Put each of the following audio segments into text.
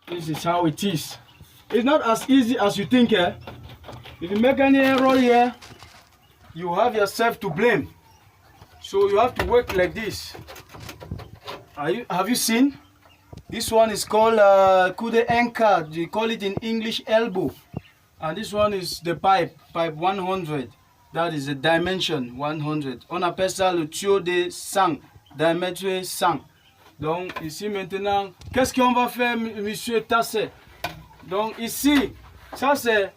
This is how it is. It's not as easy as you think. If you make any error here, you have yourself to blame. So you have to work like this. Have you seen? This one is called coude anchor. They call it in English elbow. And this one is the pipe 100. That is the dimension 100. On appelle ça le tuyau de 100, diamètre 100. Donc ici maintenant, qu'est-ce qu'on va faire, monsieur Tassé? Donc ici, ça c'est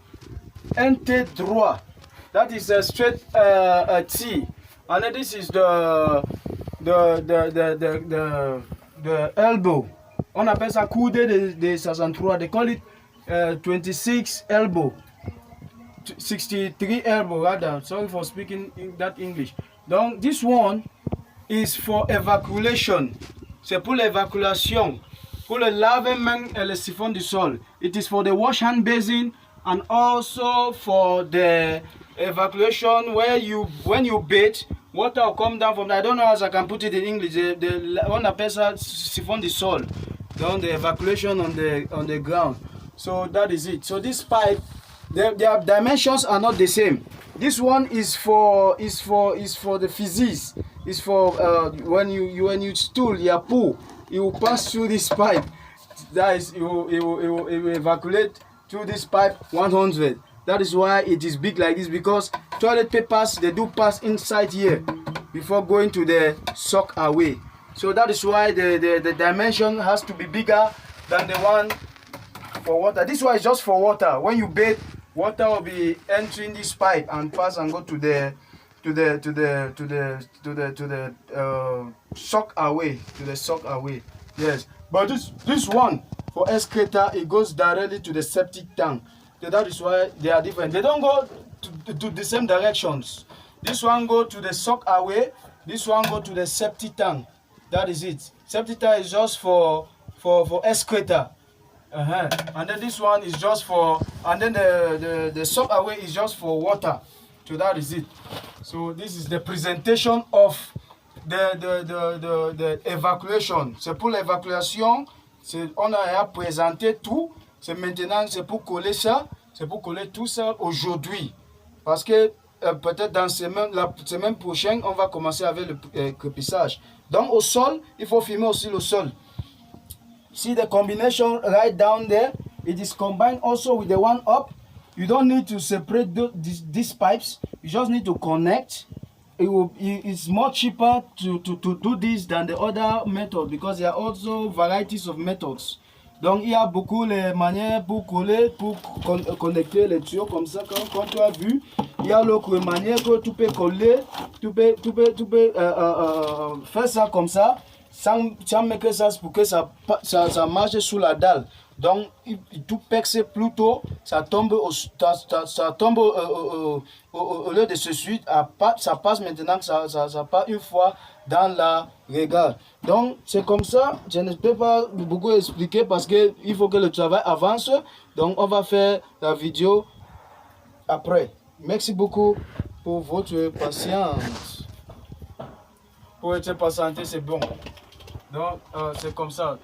un T droit. That is a straight T. And then this is the elbow. On appelle ça coude de 63. They call it 26 elbow. 63 elbow rather. Sorry for speaking in that English. Donc this one is for evacuation. C'est pour l'évacuation, pour le lavement et le siphon du sol. It is for the wash hand basin and also for the evacuation where when you bathe, water will come down from. I don't know how I can put it in English. On appelle ça siphon du sol. Then the evacuation on the ground. So that is it. So this pipe, their dimensions are not the same. This one is for the physics. It's for when you stool your poo, it will pass through this pipe. That is, it will evacuate through this pipe 100. That is why it is big like this, because toilet papers, they do pass inside here before going to the sock away. So that is why the dimension has to be bigger than the one for water. This one is just for water. When you bathe, water will be entering this pipe and pass and go to the sock away, Yes, but this one for excreta, it goes directly to the septic tank. So that is why they are different. They don't go to the same directions. This one go to the sock away. This one go to the septic tank. That is it. Septic tank is just for excreta. And then this one is just for, and then the sock away is just for water. So that is it. So this is the presentation of the évacuation. C'est pour l'évacuation. On a présenté tout. C'est maintenant, c'est pour coller ça. C'est pour coller tout ça aujourd'hui. Parce que peut-être dans la semaine prochaine, on va commencer avec le crépissage. Donc au sol, il faut filmer aussi le sol. See the combination right down there. It is combined also with the one up. You don't need to separate these pipes. You just need to connect. It's more cheaper to do this than the other method, because there are also varieties of methods. Donc il y a beaucoup de manières pour coller, pour connecter les tuyaux comme ça. Comme tu as vu, il y a l'autre manière que tu peux coller, tu peux faire ça comme ça, sans mettre ça pour que ça marche sous la dalle. Donc, tout pexe plutôt, ça tombe au lieu de se suivre, ça passe maintenant, ça part une fois dans la régale. Donc, c'est comme ça, je ne peux pas beaucoup expliquer parce qu'il faut que le travail avance. Donc, on va faire la vidéo après. Merci beaucoup pour votre patience. Pour être patienté, c'est bon. Donc, c'est comme ça.